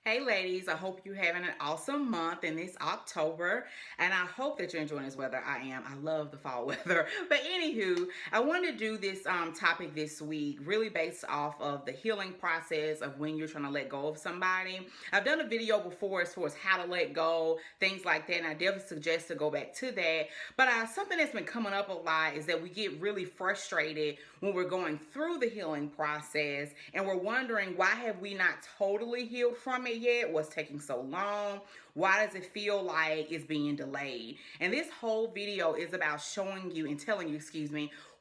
Hey ladies, I hope you're having an awesome month in this October, and I hope that you're enjoying this weather. I am. I love the fall weather. But anywho, I wanted to do this topic this week, really based off of the healing process of when you're trying to let go of somebody. I've done a video before as far as how to let go, things like that, and I definitely suggest to go back to that. But something that's been coming up a lot is that we get really frustrated when we're going through the healing process, and we're wondering, why have we not totally healed from it yet? What's taking so long? Why does it feel like it's being delayed? And this whole video is about showing you and telling you,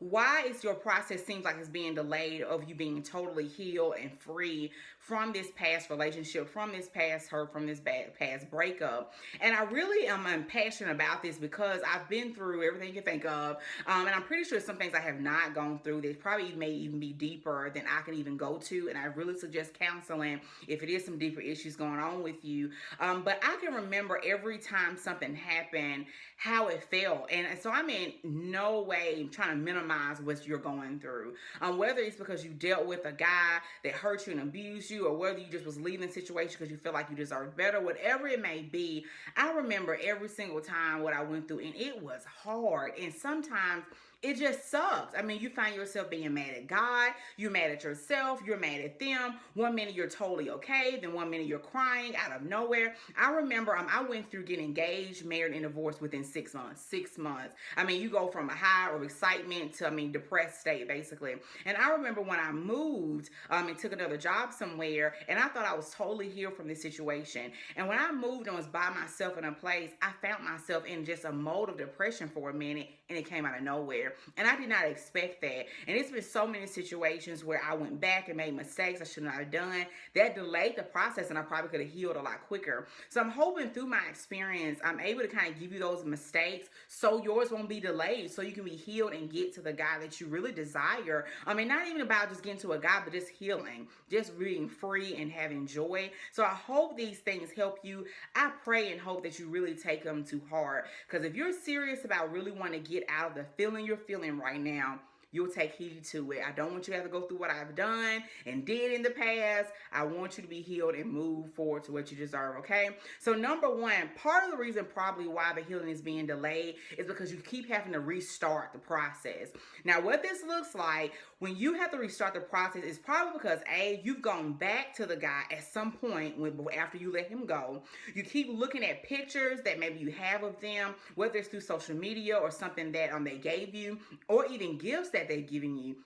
why is your process seems like it's being delayed of you being totally healed and free from this past relationship, from this past hurt, from this past breakup. And I really am passionate about this because I've been through everything you can think of, and I'm pretty sure some things I have not gone through that probably may even be deeper than I can even go to. And I really suggest counseling if it is some deeper issues going on with you. But I can remember every time something happened, how it felt. And so I'm in no way trying to minimize what you're going through. Whether it's because you dealt with a guy that hurt you and abused you, or whether you just was leaving the situation because you feel like you deserve better, whatever it may be, I remember every single time what I went through, and it was hard. And sometimes it just sucks. I mean, you find yourself being mad at God, you're mad at yourself, you're mad at them. One minute you're totally okay, then one minute you're crying out of nowhere. I remember I went through getting engaged, married, and divorced within 6 months. 6 months. I mean, you go from a high of excitement to, depressed state, basically. And I remember when I moved and took another job somewhere, and I thought I was totally healed from this situation. And when I moved and was by myself in a place, I found myself in just a mode of depression for a minute, and it came out of nowhere. And I did not expect that. And it's been so many situations where I went back and made mistakes I should not have done. That delayed the process, and I probably could have healed a lot quicker. So I'm hoping through my experience, I'm able to kind of give you those mistakes so yours won't be delayed, so you can be healed and get to the guy that you really desire. Not even about just getting to a guy, but just healing, just being free and having joy. So I hope these things help you. I pray and hope that you really take them to heart, because if you're serious about really wanting to get out of the feeling you're feeling right now, you'll take heed to it. I don't want you to have to go through what I've done and did in the past. I want you to be healed and move forward to what you deserve, okay? So number one, part of the reason probably why the healing is being delayed is because you keep having to restart the process. Now, what this looks like when you have to restart the process is probably because you've gone back to the guy at some point after you let him go. You keep looking at pictures that maybe you have of them, whether it's through social media or something that they gave you, or even gifts that they're giving you.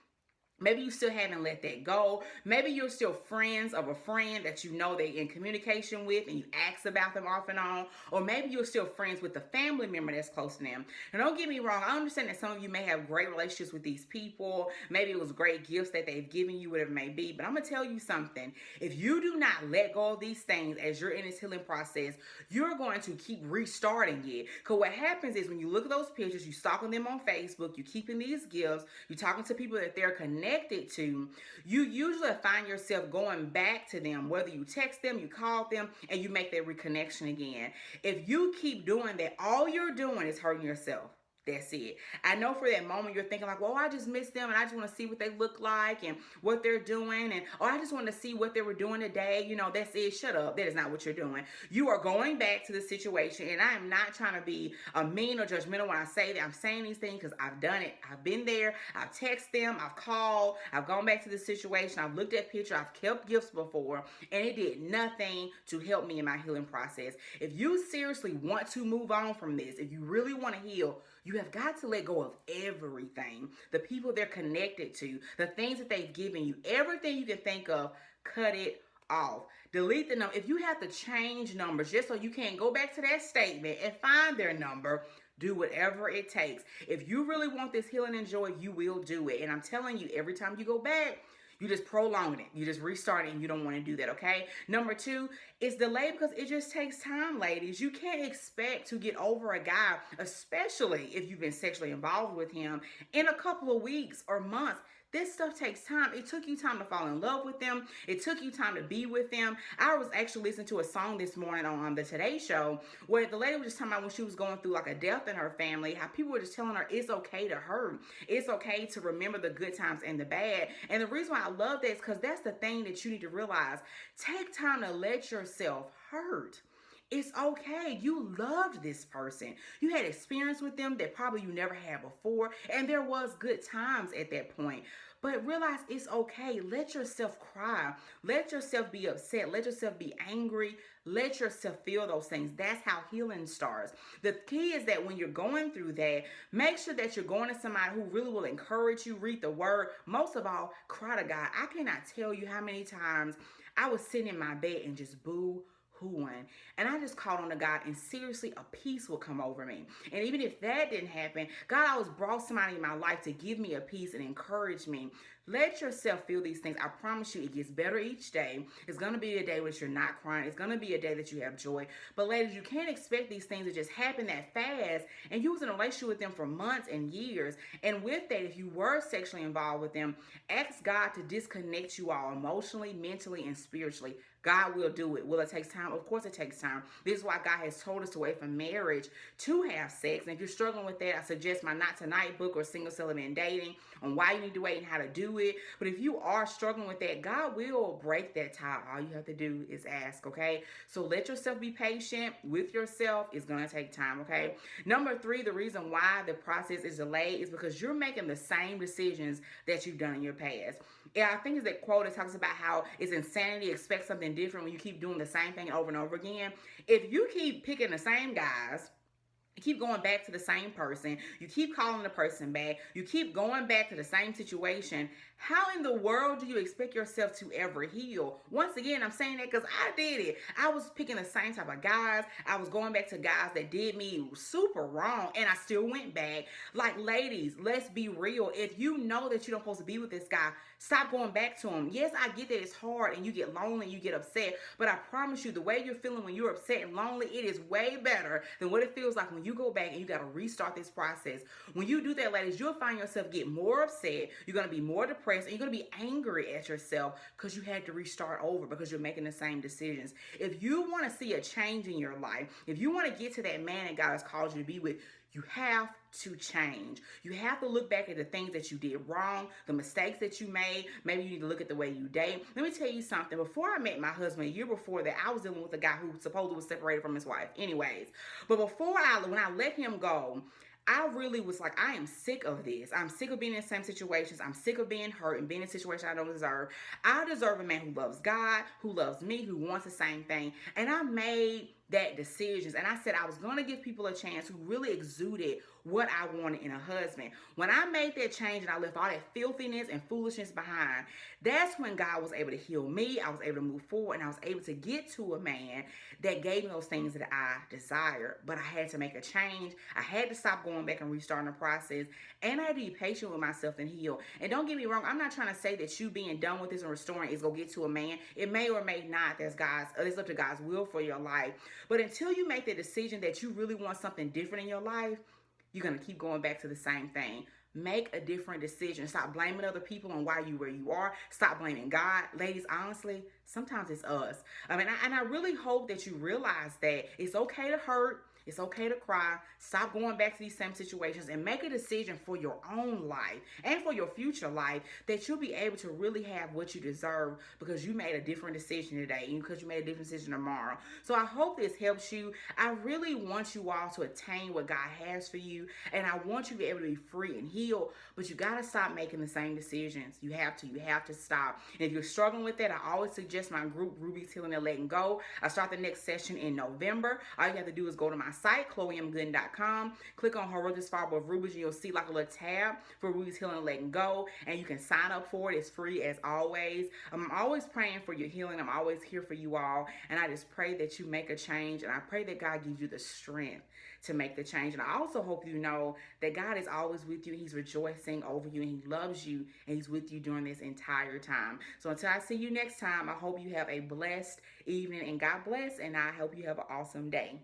Maybe you still haven't let that go. Maybe you're still friends of a friend that you know they're in communication with, and you ask about them off and on. Or maybe you're still friends with the family member that's close to them. And don't get me wrong, I understand that some of you may have great relationships with these people. Maybe it was great gifts that they've given you, whatever it may be. But I'm going to tell you something. If you do not let go of these things as you're in this healing process, you're going to keep restarting it. Because what happens is when you look at those pictures, you stalking them on Facebook, you're keeping these gifts, you're talking to people that they're connected to, you usually find yourself going back to them, whether you text them, you call them, and you make that reconnection again. If you keep doing that, all you're doing is hurting yourself. That's it. I know for that moment you're thinking like, well, I just miss them and I just want to see what they look like and what they're doing. And, I just want to see what they were doing today. That's it. Shut up. That is not what you're doing. You are going back to the situation. And I am not trying to be mean or judgmental when I say that. I'm saying these things because I've done it. I've been there. I've texted them. I've called. I've gone back to the situation. I've looked at pictures. I've kept gifts before. And it did nothing to help me in my healing process. If you seriously want to move on from this, if you really want to heal, you have got to let go of everything. The people they're connected to, the things that they've given you, everything you can think of, cut it off. Delete the number. If you have to change numbers just so you can't go back to that statement and find their number, do whatever it takes. If you really want this healing and joy, you will do it. And I'm telling you, every time you go back, you just prolong it. You just restart it, and you don't want to do that, okay? Number two, it's delayed because it just takes time, ladies. You can't expect to get over a guy, especially if you've been sexually involved with him, in a couple of weeks or months. This stuff takes time. It took you time to fall in love with them. It took you time to be with them. I was actually listening to a song this morning on the Today Show where the lady was just talking about when she was going through like a death in her family, how people were just telling her it's okay to hurt. It's okay to remember the good times and the bad. And the reason why I love that is because that's the thing that you need to realize. Take time to let yourself hurt. It's okay. You loved this person. You had experience with them that probably you never had before. And there was good times at that point. But realize it's okay. Let yourself cry. Let yourself be upset. Let yourself be angry. Let yourself feel those things. That's how healing starts. The key is that when you're going through that, make sure that you're going to somebody who really will encourage you, read the word. Most of all, cry to God. I cannot tell you how many times I was sitting in my bed and just boo-hooing. And I just called on to God, and seriously, a peace will come over me. And even if that didn't happen, God always brought somebody in my life to give me a peace and encourage me. Let yourself feel these things. I promise you, it gets better each day. It's going to be a day which you're not crying. It's going to be a day that you have joy. But ladies, you can't expect these things to just happen that fast. And you was in a relationship with them for months and years. And with that, if you were sexually involved with them, ask God to disconnect you all emotionally, mentally, and spiritually. God will do it. Will it take time? Of course it takes time. This is why God has told us to wait for marriage to have sex. And if you're struggling with that, I suggest my Not Tonight book or Single, Celibate, and Dating on why you need to wait and how to do it. But if you are struggling with that, God will break that tie. All you have to do is ask, okay? So let yourself be patient with yourself. It's going to take time, okay? Number 3, the reason why the process is delayed is because you're making the same decisions that you've done in your past. Yeah, I think it's that quote that talks about how it's insanity to expect something different when you keep doing the same thing over and over again. If you keep picking the same guys, you keep going back to the same person, you keep calling the person back, you keep going back to the same situation, how in the world do you expect yourself to ever heal? Once again, I'm saying that because I did it. I was picking the same type of guys. I was going back to guys that did me super wrong, and I still went back. Like, ladies, let's be real. If you know that you don't supposed to be with this guy, stop going back to him. Yes, I get that it's hard and you get lonely and you get upset, but I promise you, the way you're feeling when you're upset and lonely, it is way better than what it feels like when you go back and you got to restart this process. When you do that, ladies, you'll find yourself get more upset. You're going to be more depressed, and you're going to be angry at yourself because you had to restart over because you're making the same decisions. If you want to see a change in your life, if you want to get to that man that God has called you to be with, you have to change. You have to look back at the things that you did wrong, the mistakes that you made. Maybe you need to look at the way you date. Let me tell you something. Before I met my husband, a year before that, I was dealing with a guy who supposedly was separated from his wife. Anyways, but when I let him go, I really was like, I am sick of this. I'm sick of being in the same situations. I'm sick of being hurt and being in situations I don't deserve. I deserve a man who loves God, who loves me, who wants the same thing. And I made that decisions. And I said I was going to give people a chance who really exuded what I wanted in a husband. When I made that change and I left all that filthiness and foolishness behind, that's when God was able to heal me. I was able to move forward, and I was able to get to a man that gave me those things that I desired. But I had to make a change. I had to stop going back and restarting the process. And I had to be patient with myself and heal. And don't get me wrong, I'm not trying to say that you being done with this and restoring is going to get to a man. It may or may not. It's up to God's will for your life. But until you make the decision that you really want something different in your life, you're going to keep going back to the same thing. Make a different decision. Stop blaming other people on why you where you are. Stop blaming God. Ladies, honestly, sometimes it's us. I really hope that you realize that it's okay to hurt. It's okay to cry. Stop going back to these same situations and make a decision for your own life and for your future life that you'll be able to really have what you deserve because you made a different decision today and because you made a different decision tomorrow. So I hope this helps you. I really want you all to attain what God has for you, and I want you to be able to be free and healed, but you got to stop making the same decisions. You have to stop. And if you're struggling with that, I always suggest my group, Rubies, Healing, and Letting Go. I start the next session in November. All you have to do is go to my site, chloemgooden.com, click on Horrendous Fiber of Rubies, and you'll see like a little tab for Rubies, Healing, and Letting Go, and you can sign up for it. It's free as always. I'm always praying for your healing. I'm always here for you all, and I just pray that you make a change, and I pray that God gives you the strength to make the change. And I also hope you know that God is always with you. He's rejoicing over you, and He loves you, and He's with you during this entire time. So until I see you next time, I hope you have a blessed evening, and God bless, and I hope you have an awesome day.